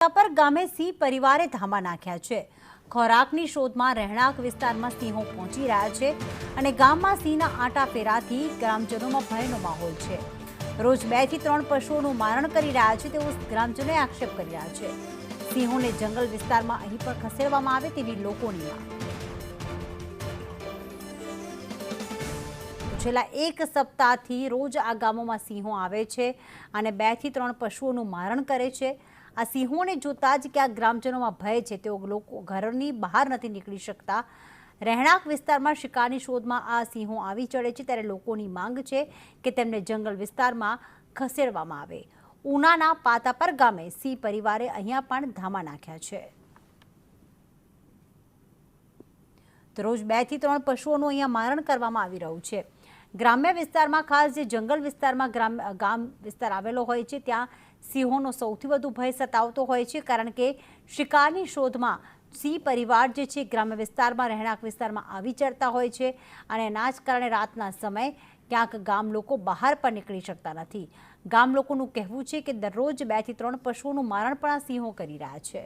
પાતાપર ગામે સિંહ પરિવારે ધામા નાખ્યા છે। ખોરાકની શોધમાં રહેણાંક વિસ્તારમાં સિંહો પહોંચી રહ્યા છે અને ગામમાં સિંહના આંટા ફેરાથી ગ્રામજનોમાં ભયનો માહોલ છે। રોજ 2 થી 3 પશુઓનું મારણ કરી રહ્યા છે તેવો ગ્રામજનોએ આક્ષેપ કરી રહ્યા છે। સિંહોને જંગલ વિસ્તારમાં અહીં પણ ખસેડવામાં આવે તેવી લોકોની માંગ। છેલ્લા 1 સપ્તાહથી રોજ આ ગામોમાં સિંહો આવે છે અને 2 થી 3 પશુઓનું મારણ કરે છે। આ સિંહોને જોતા જ ક્યાંક ગ્રામજનોમાં ભય છે, તેઓ લોકો ઘરની બહાર નથી નીકળી શકતા। રહેણાંક વિસ્તારમાં શિકારની શોધમાં આ સિંહો આવી ચડે છે, ત્યારે લોકોની માંગ છે કે તેમને જંગલ વિસ્તારમાં ખસેડવામાં આવે। ઉનાના પાતાપર ગામે સિંહ પરિવારે અહીંયા પણ ધામા નાખ્યા છે। તો રોજ 2 થી 3 પશુઓનું અહીંયા મારણ કરવામાં આવી રહ્યું છે। ગ્રામ્ય વિસ્તારમાં, ખાસ જે જંગલ વિસ્તારમાં ગામ વિસ્તાર આવેલો હોય છે, ત્યાં સિંહોનો સૌથી વધુ ભય સતાવતો હોય છે, કારણ કે શિકારની શોધમાં સિંહ પરિવાર જે છે ગ્રામ્ય વિસ્તારમાં, રહેણાંક વિસ્તારમાં આવી ચડતા હોય છે અને એના જ કારણે રાતના સમયે ક્યાંક ગામ લોકો બહાર પણ નીકળી શકતા નથી। ગામ લોકોનું કહેવું છે કે દરરોજ 2 થી 3 પશુઓનું મારણ પણ આ સિંહો કરી રહ્યા છે।